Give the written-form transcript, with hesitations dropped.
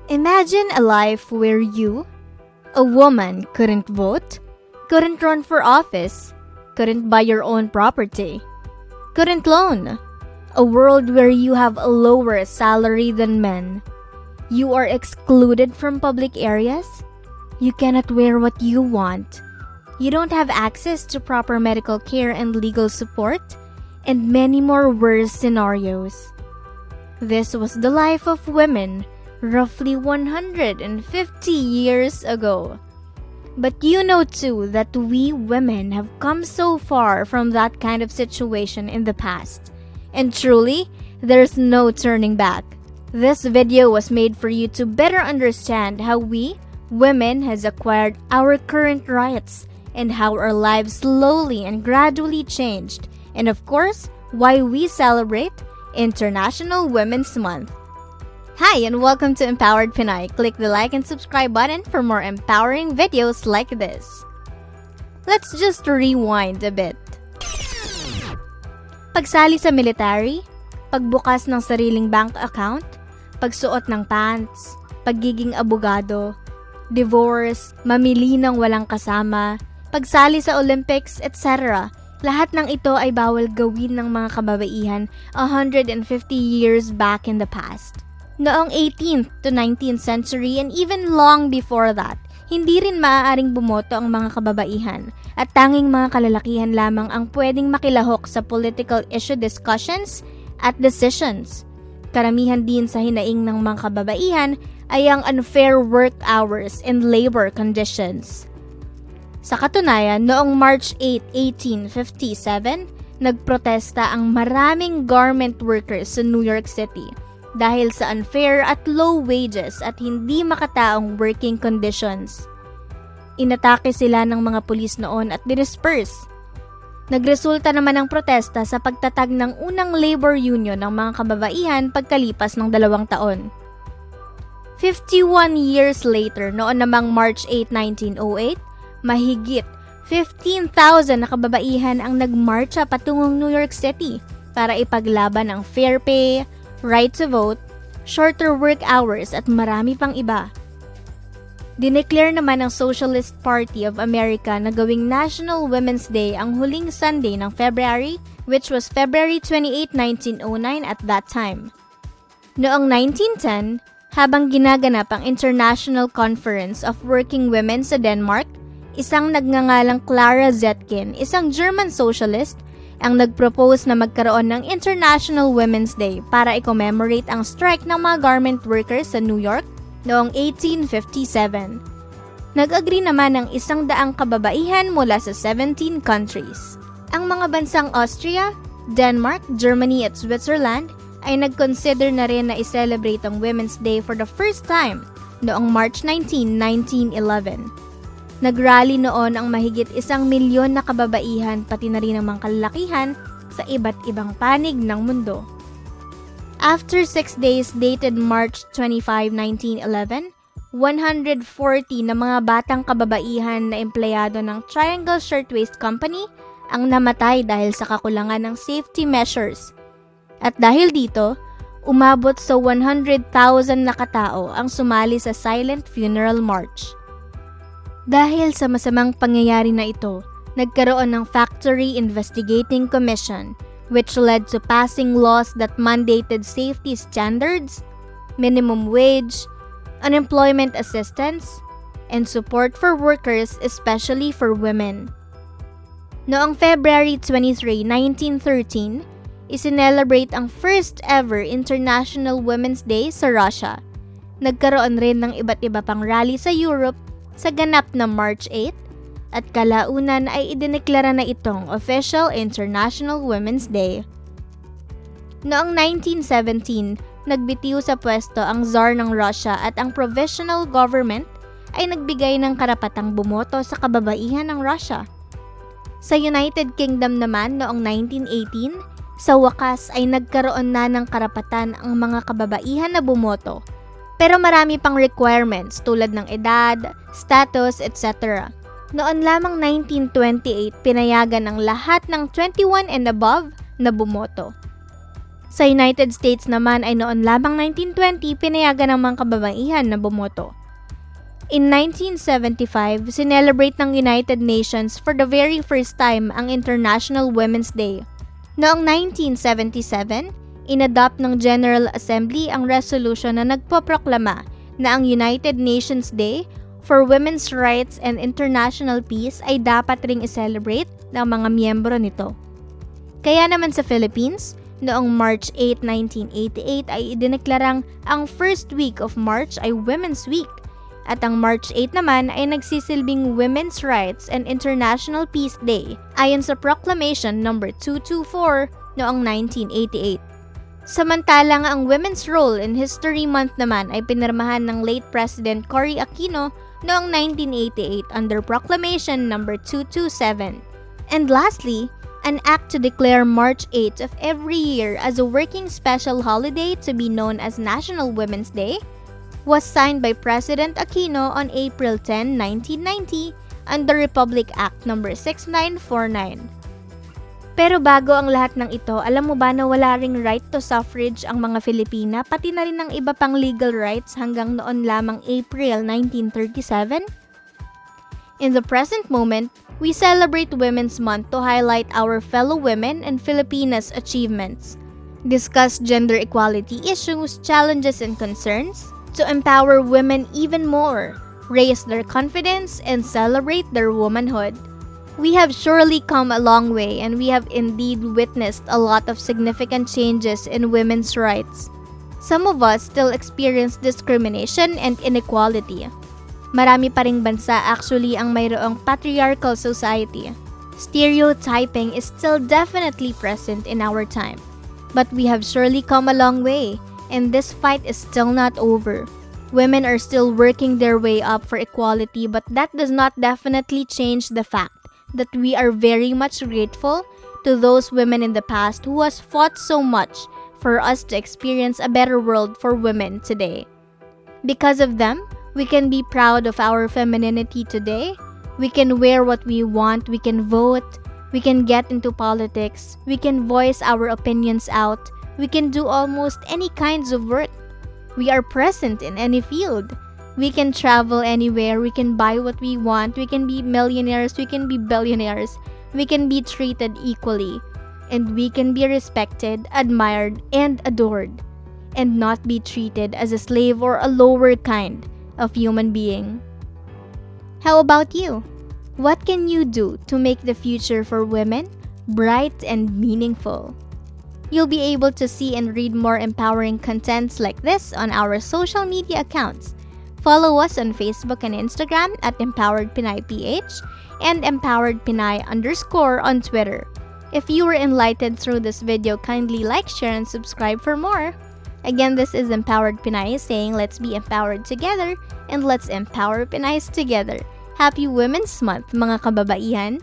Imagine a life where you, a woman, couldn't vote, couldn't run for office, couldn't buy your own property, couldn't loan. A world where you have a lower salary than men. You are excluded from public areas. You cannot wear what you want. You don't have access to proper medical care and legal support, and many more worse scenarios. This was the life of women roughly 150 years ago. But you know too that we women have come so far from that kind of situation in the past. And truly, there's no turning back. This video was made for you to better understand how we, women, has acquired our current rights and how our lives slowly and gradually changed. And of course, why we celebrate International Women's Month. Hi and welcome to Empowered Pinay. Click the like and subscribe button for more empowering videos like this. Let's just rewind a bit. Pagsali sa military, pagbukas ng sariling bank account, pagsuot ng pants, pagiging abogado, divorce, mamili ng walang kasama, pagsali sa Olympics, etc. Lahat ng ito ay bawal gawin ng mga kababaihan 150 years back in the past. Noong 18th to 19th century and even long before that, hindi rin maaaring bumoto ang mga kababaihan at tanging mga kalalakihan lamang ang pwedeng makilahok sa political issue discussions at decisions. Karamihan din sa hinaing ng mga kababaihan ay ang unfair work hours and labor conditions. Sa katunayan, noong March 8, 1857, nagprotesta ang maraming garment workers sa New York City dahil sa unfair at low wages at hindi makataong working conditions. Inatake sila ng mga pulis noon at dinisperse. Nagresulta naman ang protesta sa pagtatag ng unang labor union ng mga kababaihan pagkalipas ng 2 taon. 51 years later, noon namang March 8, 1908, mahigit 15,000 na kababaihan ang nagmarcha patungong New York City para ipaglaban ang fair pay, right to vote, shorter work hours at marami pang iba. Dineclare naman ng Socialist Party of America na gawing National Women's Day ang huling Sunday ng February, which was February 28, 1909 at that time. Noong 1910, habang ginaganap ang International Conference of Working Women sa Denmark, isang nagngangalang Clara Zetkin, isang German socialist, ang nag-propose na magkaroon ng International Women's Day para i-commemorate ang strike ng mga garment workers sa New York noong 1857. Nag-agree naman ang 100 kababaihan mula sa 17 countries. Ang mga bansang Austria, Denmark, Germany at Switzerland ay nag-consider na rin na i-celebrate ang Women's Day for the first time noong March 19, 1911. Nagrally noon ang mahigit 1 milyon na kababaihan pati na rin ang mga kalalakihan sa iba't ibang panig ng mundo. After 6 days dated March 25, 1911, 140 na mga batang kababaihan na empleyado ng Triangle Shirtwaist Company ang namatay dahil sa kakulangan ng safety measures. At dahil dito, umabot sa 100,000 na katao ang sumali sa Silent Funeral March. Dahil sa masamang pangyayari na ito, nagkaroon ng Factory Investigating Commission which led to passing laws that mandated safety standards, minimum wage, unemployment assistance, and support for workers, especially for women. Noong February 23, 1913, isinelebrate ang first ever International Women's Day sa Russia. Nagkaroon rin ng iba't iba pang rally sa Europe sa ganap na March 8 at kalaunan ay idineklara na itong Official International Women's Day. Noong 1917, nagbitiw sa pwesto ang Tsar ng Russia at ang provisional government ay nagbigay ng karapatang bumoto sa kababaihan ng Russia. Sa United Kingdom naman noong 1918, sa wakas ay nagkaroon na ng karapatan ang mga kababaihan na bumoto. Pero marami pang requirements tulad ng edad, status, etc. Noon lamang 1928, pinayagan ang lahat ng 21 and above na bumoto. Sa United States naman ay noon lamang 1920 pinayagan ng mga kababaihan na bumoto. In 1975, sinelebrate ng United Nations for the very first time ang International Women's Day. Noong 1977, inadopt ng General Assembly ang resolution na nagpoproklama na ang United Nations Day for Women's Rights and International Peace ay dapat ring i-celebrate ng mga miyembro nito. Kaya naman sa Philippines, noong March 8, 1988 ay idineklarang ang first week of March ay Women's Week at ang March 8 naman ay nagsisilbing Women's Rights and International Peace Day ayon sa Proclamation No. 224 noong 1988. Samantalang ang Women's Role in History Month naman ay pinirmahan ng late President Cory Aquino noong 1988 under Proclamation No. 227. And lastly, an act to declare March 8 of every year as a working special holiday to be known as National Women's Day was signed by President Aquino on April 10, 1990 under Republic Act No. 6949. Pero bago ang lahat ng ito, alam mo ba na wala ring right to suffrage ang mga Filipina, pati na rin ang iba pang legal rights hanggang noon lamang April 1937? In the present moment, we celebrate Women's Month to highlight our fellow women and Filipinas' achievements, discuss gender equality issues, challenges, and concerns, to empower women even more, raise their confidence, and celebrate their womanhood. We have surely come a long way, and we have indeed witnessed a lot of significant changes in women's rights. Some of us still experience discrimination and inequality. Marami pa ring bansa actually ang mayroong patriarchal society. Stereotyping is still definitely present in our time. But we have surely come a long way, and this fight is still not over. Women are still working their way up for equality, but that does not definitely change the fact that we are very much grateful to those women in the past who has fought so much for us to experience a better world for women today. Because of them, we can be proud of our femininity today. We can wear what we want, we can vote, we can get into politics, we can voice our opinions out, we can do almost any kinds of work. We are present in any field. We can travel anywhere, we can buy what we want, we can be millionaires, we can be billionaires, we can be treated equally, and we can be respected, admired, and adored, and not be treated as a slave or a lower kind of human being. How about you? What can you do to make the future for women bright and meaningful? You'll be able to see and read more empowering contents like this on our social media accounts. Follow us on Facebook and Instagram at EmpoweredPinayPH and EmpoweredPinay_ on Twitter. If you were enlightened through this video, kindly like, share, and subscribe for more. Again, this is Empowered Pinay saying let's be empowered together and let's empower Pinays together. Happy Women's Month, mga kababaihan!